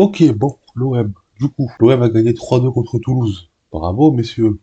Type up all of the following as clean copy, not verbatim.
Ok, bon, l'OM. Du coup, l'OM a gagné 3-2 contre Toulouse. Bravo, messieurs.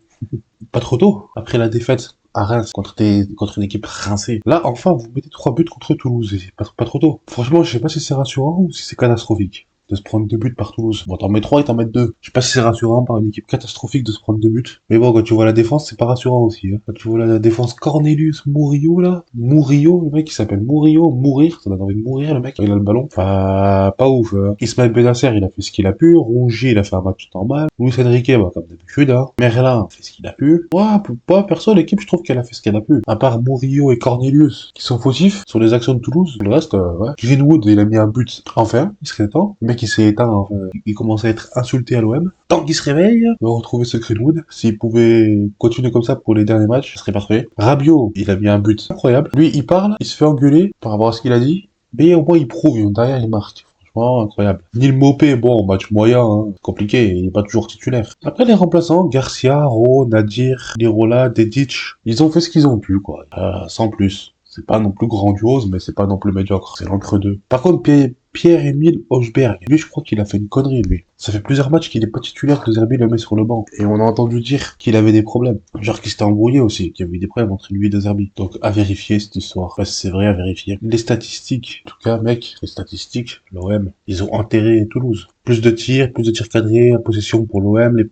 Pas trop tôt, après la défaite à Reims contre une équipe rincée. Là, enfin, vous mettez 3 buts contre Toulouse. Et c'est pas trop tôt. Franchement, je sais pas si c'est rassurant ou si c'est catastrophique de se prendre 2 buts par Toulouse. Bon, t'en mets 3 et t'en mets 2. Je sais pas si c'est rassurant par une équipe catastrophique de se prendre 2 buts. Mais bon, quand tu vois la défense, c'est pas rassurant aussi. Hein. Quand tu vois la défense Cornelius Murillo, là. Murillo, le mec, il s'appelle Murillo. Mourir, ça donne envie de mourir, le mec. Il a le ballon. Enfin, pas ouf. Hein. Ismaël Benasser, il a fait ce qu'il a pu. Rongier, il a fait un match normal. Luis Enrique, bah, comme d'habitude. Hein. Merlin a fait ce qu'il a pu. Moi, perso, l'équipe, je trouve qu'elle a fait ce qu'elle a pu. À part Murillo et Cornelius, qui sont fautifs sur les actions de Toulouse, le reste, ouais. Greenwood, il a mis un but. Enfin, il serait temps. Le mec, il s'est éteint. Enfin, il commence à être insulté à l'OM. Tant qu'il se réveille, il va retrouver ce Greenwood. S'il pouvait continuer comme ça pour les derniers matchs, ce serait parfait. Rabiot, il a mis un but incroyable. Lui, il parle, il se fait engueuler par rapport à ce qu'il a dit. Mais au moins, il prouve. Derrière, il marque. Franchement, incroyable. Neil Maupay, bon, match moyen, hein. Compliqué, il est pas toujours titulaire. Après, les remplaçants, Garcia, Ro, Nadir, Lirola, Dedic, ils ont fait ce qu'ils ont pu, quoi. Sans plus. C'est pas non plus grandiose, mais c'est pas non plus médiocre. C'est l'entre-deux. Par contre, Pierre-Emile Hochberg, lui, je crois qu'il a fait une connerie, lui. Ça fait plusieurs matchs qu'il est pas titulaire, que Zerbi le met sur le banc. Et on a entendu dire qu'il avait des problèmes. Genre qu'il s'était embrouillé aussi, qu'il y avait eu des problèmes entre lui et De Zerbi. Donc, à vérifier cette histoire. Enfin, c'est vrai, à vérifier. Les statistiques, en tout cas, mec, les statistiques, l'OM, ils ont enterré Toulouse. Plus de tirs cadrés, la possession pour l'OM,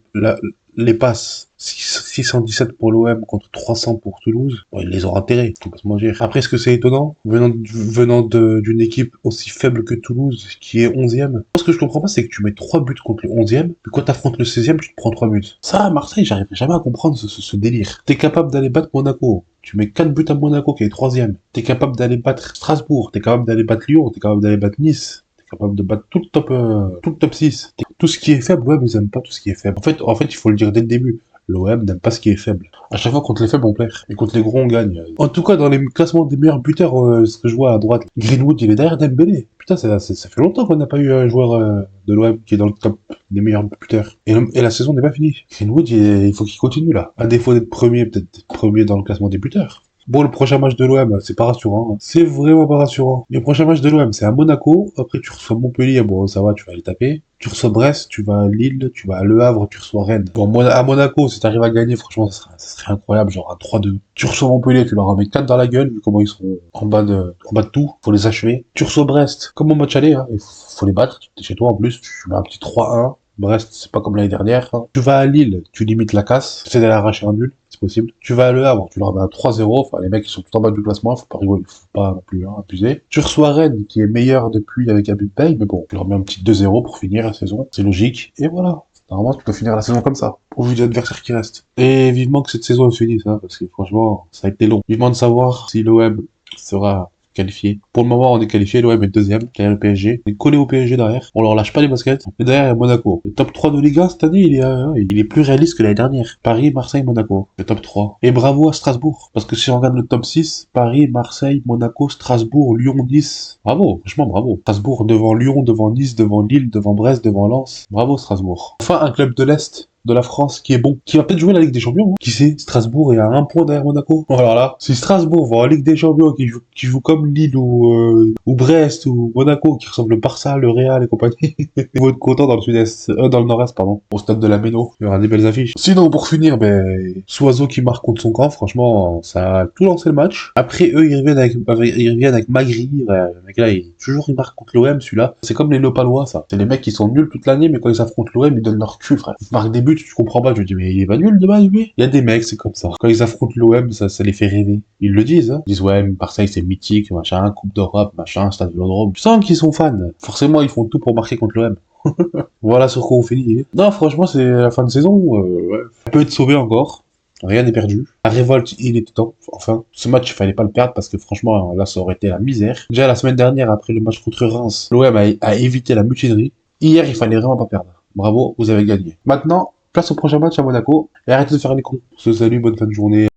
les passes. 617 pour l'OM contre 300 pour Toulouse. Bon, ils les ont enterrés, faut pas se mentir. Après, est-ce que c'est étonnant, venant d'une équipe aussi faible que Toulouse, qui est 11e? Moi, ce que je comprends pas, c'est que tu mets 3 buts contre le 11e, puis quand t'affrontes le 16e, tu te prends 3 buts. Ça, à Marseille, j'arriverai jamais à comprendre ce délire. T'es capable d'aller battre Monaco. Tu mets 4 buts à Monaco, qui est 3e. T'es capable d'aller battre Strasbourg. T'es capable d'aller battre Lyon. T'es capable d'aller battre Nice. Capable de battre tout le top 6. Tout ce qui est faible, ouais, mais ils aiment pas tout ce qui est faible. En fait, il faut le dire dès le début. L'OM n'aime pas ce qui est faible. À chaque fois, contre les faibles, on perd. Et contre les gros, on gagne. En tout cas, dans les classements des meilleurs buteurs, ce que je vois à droite, Greenwood, il est derrière Dembélé. Putain, ça fait longtemps qu'on n'a pas eu un joueur de l'OM qui est dans le top des meilleurs buteurs. Et la saison n'est pas finie. Greenwood, il faut qu'il continue, là. À défaut d'être premier, peut-être d'être premier dans le classement des buteurs. Bon, le prochain match de l'OM, c'est pas rassurant. Hein. C'est vraiment pas rassurant. Le prochain match de l'OM, c'est à Monaco. Après, tu reçois Montpellier. Bon, ça va, tu vas les taper. Tu reçois Brest, tu vas à Lille, tu vas à Le Havre, tu reçois Rennes. Bon, à Monaco, si t'arrives à gagner, franchement, ça serait incroyable, genre un 3-2. Tu reçois Montpellier, tu leur en mets 4 dans la gueule, vu comment ils seront en bas de tout. Faut les achever. Tu reçois Brest, comme au match aller, hein. Il faut les battre. T'es chez toi, en plus, tu mets un petit 3-1. Brest, c'est pas comme l'année dernière. Hein. Tu vas à Lille, tu limites la casse. Tu essaies d'aller arracher un nul, c'est possible. Tu vas à Le Havre, tu leur mets un 3-0. Enfin, les mecs, ils sont tout en bas du classement, faut pas rigoler, faut pas non plus abuser. Tu reçois Rennes, qui est meilleur depuis avec Abib Bey, mais bon, tu leur mets un petit 2-0 pour finir la saison. C'est logique. Et voilà. Normalement, tu peux finir la saison comme ça, au vu de l'adversaire qui reste. Et vivement que cette saison se finisse, hein, parce que franchement, ça a été long. Vivement de savoir si l'OM sera qualifié. Pour le moment, on est qualifié, l'OM est deuxième, derrière le PSG. On est collé au PSG derrière. On leur lâche pas les baskets. Et derrière, il y a Monaco. Le top 3 de Ligue 1 cette année, il est plus réaliste que l'année dernière. Paris, Marseille, Monaco. Le top 3. Et bravo à Strasbourg. Parce que si on regarde le top 6, Paris, Marseille, Monaco, Strasbourg, Lyon, Nice. Bravo. Franchement, bravo. Strasbourg devant Lyon, devant Nice, devant Lille, devant Brest, devant Lens. Bravo Strasbourg. Enfin, un club de l'Est de la France qui est bon, qui va peut-être jouer la Ligue des Champions. Hein. Qui sait, Strasbourg est à 1 point derrière Monaco. Alors là, si Strasbourg va en Ligue des Champions, qui joue comme Lille ou Brest ou Monaco, qui ressemble au Barça, le Real et compagnie, ils vont être contents dans le sud-est, dans le nord-est, pardon, au stade de la Méno. Il y aura des belles affiches. Sinon, pour finir, Soiseau qui marque contre son camp, franchement, ça a tout lancé le match. Après, eux, ils reviennent avec Magri. Le mec là, il marque contre l'OM, celui-là. C'est comme les Lopalois, ça. C'est les mecs qui sont nuls toute l'année, mais quand ils affrontent l'OM, ils donnent leur cul, frère. Ils marquent des buts, tu comprends pas, je me dis, mais il est pas nul de base, lui. Il y a des mecs, c'est comme ça. Quand ils affrontent l'OM, ça les fait rêver. Ils le disent, hein. Ils disent, ouais, mais Marseille, c'est mythique, machin, Coupe d'Europe, machin, Stade Vélodrome. Tu sens qu'ils sont fans. Forcément, ils font tout pour marquer contre l'OM. Voilà sur quoi on finit. Non, franchement, c'est la fin de saison, ouais. Ça peut être sauvé encore. Rien n'est perdu. La révolte, il était temps. Enfin, ce match, il fallait pas le perdre parce que franchement, là, ça aurait été la misère. Déjà, la semaine dernière, après le match contre Reims, l'OM a évité la mutinerie. Hier, il fallait vraiment pas perdre. Bravo, vous avez gagné. Maintenant, place au prochain match à Monaco et arrêtez de faire les cons. Salut, bonne fin de journée.